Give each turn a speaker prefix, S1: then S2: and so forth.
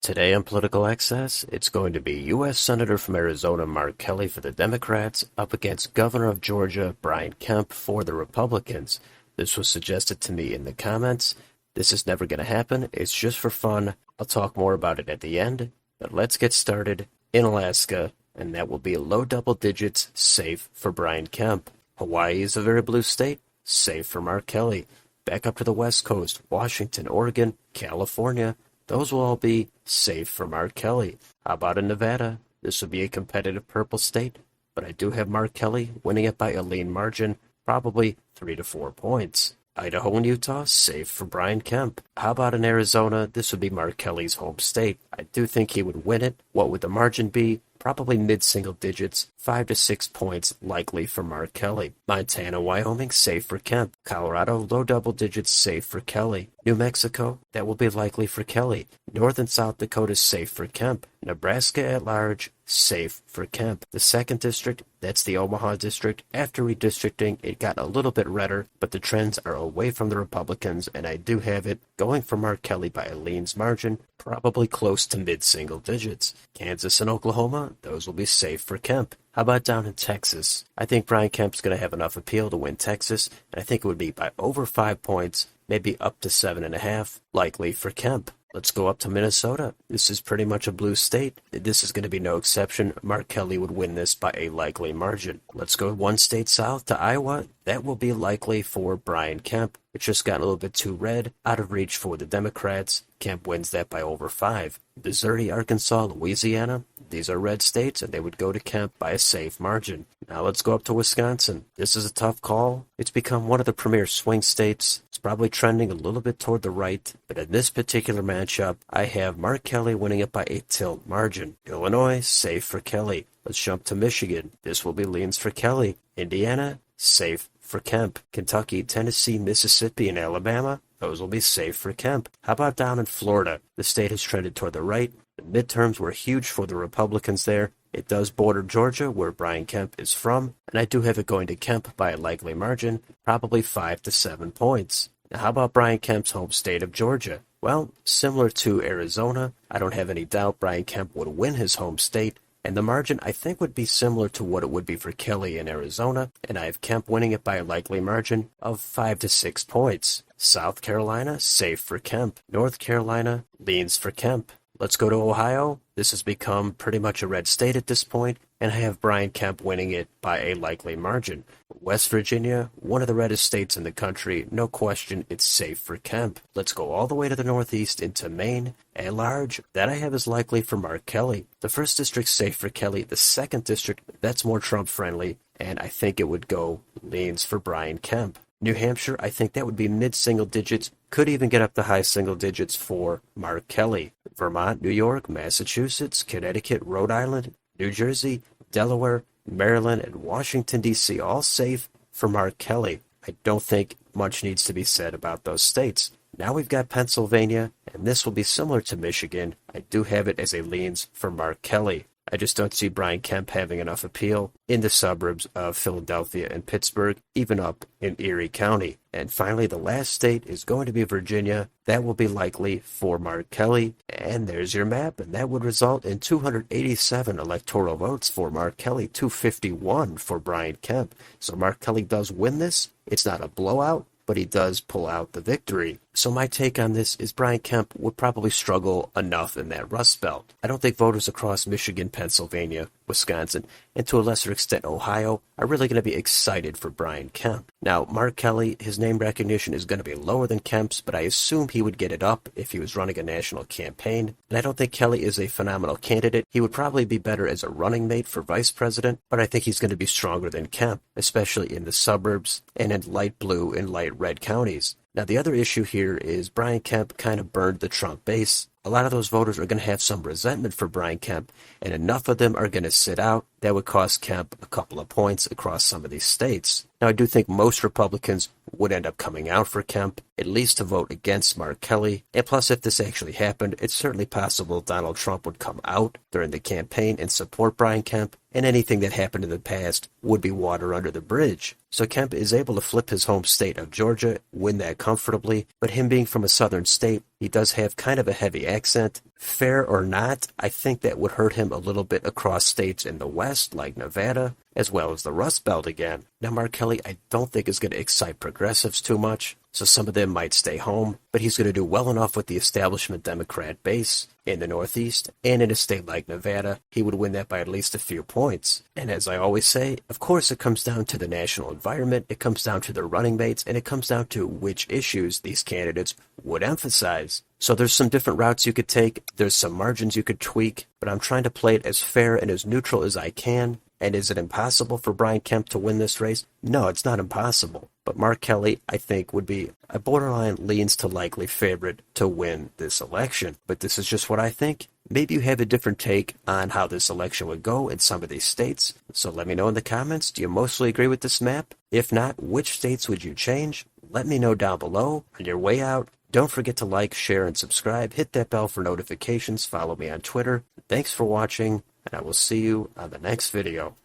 S1: Today on Political Access, it's going to be U.S. Senator from Arizona Mark Kelly for the Democrats up against Governor of Georgia Brian Kemp for the Republicans. This was suggested to me in the comments. This is never going to happen. It's just for fun. I'll talk more about it at the end. But let's get started in Alaska, and that will be low double digits, safe for Brian Kemp. Hawaii is a very blue state, safe for Mark Kelly. Back up to the West Coast, Washington, Oregon, California. Those will all be safe for Mark Kelly. How about in Nevada? This would be a competitive purple state, but I do have Mark Kelly winning it by a lean margin, probably 3 to 4 points. Idaho and Utah, safe for Brian Kemp. How about in Arizona? This would be Mark Kelly's home state. I do think he would win it. What would the margin be? Probably mid-single digits, 5 to 6 points likely for Mark Kelly. Montana, Wyoming, safe for Kemp. Colorado, low double digits, safe for Kelly. New Mexico, that will be likely for Kelly. North and South Dakota, safe for Kemp. Nebraska at large, safe for Kemp. The 2nd district, that's the Omaha district. After redistricting, it got a little bit redder, but the trends are away from the Republicans, and I do have it going for Mark Kelly by a leans margin, probably close to mid-single digits. Kansas and Oklahoma, those will be safe for Kemp. How about down in Texas? I think Brian Kemp's going to have enough appeal to win Texas, and I think it would be by over 5 points, maybe up to 7.5, likely for Kemp. Let's go up to Minnesota. This is pretty much a blue state. This is going to be no exception. Mark Kelly would win this by a likely margin. Let's go one state south to Iowa. That will be likely for Brian Kemp. It's just gotten a little bit too red, out of reach for the Democrats. Kemp wins that by over 5. Missouri, Arkansas, Louisiana, these are red states, and they would go to Kemp by a safe margin. Now let's go up to Wisconsin. This is a tough call. It's become one of the premier swing states. It's probably trending a little bit toward the right, but in this particular matchup, I have Mark Kelly winning it by a tilt margin. Illinois, safe for Kelly. Let's jump to Michigan. This will be leans for Kelly. Indiana, safe for Kemp. Kentucky, Tennessee, Mississippi, and Alabama, those will be safe for Kemp. How about down in Florida? The state has trended toward the right. The midterms were huge for the Republicans there. It does border Georgia, where Brian Kemp is from, and I do have it going to Kemp by a likely margin, probably 5 to 7 points. Now, how about Brian Kemp's home state of Georgia? Well, similar to Arizona, I don't have any doubt Brian Kemp would win his home state, and the margin I think would be similar to what it would be for Kelly in Arizona, and I have Kemp winning it by a likely margin of 5 to 6 points. South Carolina, safe for Kemp. North Carolina, leans for Kemp. Let's go to Ohio. This has become pretty much a red state at this point, and I have Brian Kemp winning it by a likely margin. West Virginia, one of the reddest states in the country, no question, it's safe for Kemp. Let's go all the way to the northeast into Maine. At large, that I have is likely for Mark Kelly. The 1st district safe for Kelly. The 2nd district, that's more Trump-friendly, and I think it would go leans for Brian Kemp. New Hampshire, I think that would be mid-single digits, could even get up to high single digits for Mark Kelly. Vermont, New York, Massachusetts, Connecticut, Rhode Island, New Jersey, Delaware, Maryland, and Washington, D.C. all safe for Mark Kelly. I don't think much needs to be said about those states. Now we've got Pennsylvania, and this will be similar to Michigan. I do have it as a leans for Mark Kelly. I just don't see Brian Kemp having enough appeal in the suburbs of Philadelphia and Pittsburgh, even up in Erie County. And finally, the last state is going to be Virginia. That will be likely for Mark Kelly. And there's your map, and that would result in 287 electoral votes for Mark Kelly, 251 for Brian Kemp. So Mark Kelly does win this. It's not a blowout, but he does pull out the victory. So my take on this is Brian Kemp would probably struggle enough in that Rust Belt. I don't think voters across Michigan, Pennsylvania, Wisconsin, and to a lesser extent Ohio are really going to be excited for Brian Kemp. Now, Mark Kelly, his name recognition is going to be lower than Kemp's, but I assume he would get it up if he was running a national campaign. And I don't think Kelly is a phenomenal candidate. He would probably be better as a running mate for vice president, but I think he's going to be stronger than Kemp, especially in the suburbs and in light blue and light red counties. Now, the other issue here is Brian Kemp kind of burned the Trump base. A lot of those voters are going to have some resentment for Brian Kemp, and enough of them are going to sit out. That would cost Kemp a couple of points across some of these states. Now, Now, I do think most Republicans would end up coming out for Kemp, at least to vote against Mark Kelly. And plus, if this actually happened, it's certainly possible Donald Trump would come out during the campaign and support Brian Kemp, and anything that happened in the past would be water under the bridge. So Kemp is able to flip his home state of Georgia, win that comfortably, but him being from a southern state, he does have kind of a heavy accent. Fair or not, I think that would hurt him a little bit across states in the West, like Nevada, as well as the Rust Belt again. Now, Mark Kelly, I don't think is going to excite progressives too much, so some of them might stay home, but he's going to do well enough with the establishment Democrat base in the Northeast, and in a state like Nevada, he would win that by at least a few points. And as I always say, of course it comes down to the national environment, it comes down to their running mates, and it comes down to which issues these candidates would emphasize. So there's some different routes you could take, there's some margins you could tweak, but I'm trying to play it as fair and as neutral as I can. And is it impossible for Brian Kemp to win this race? No, it's not impossible. But Mark Kelly, I think, would be a borderline leans to likely favorite to win this election. But this is just what I think. Maybe you have a different take on how this election would go in some of these states. So let me know in the comments. Do you mostly agree with this map? If not, which states would you change? Let me know down below. On your way out, don't forget to like, share, and subscribe. Hit that bell for notifications. Follow me on Twitter. Thanks for watching, and I will see you on the next video.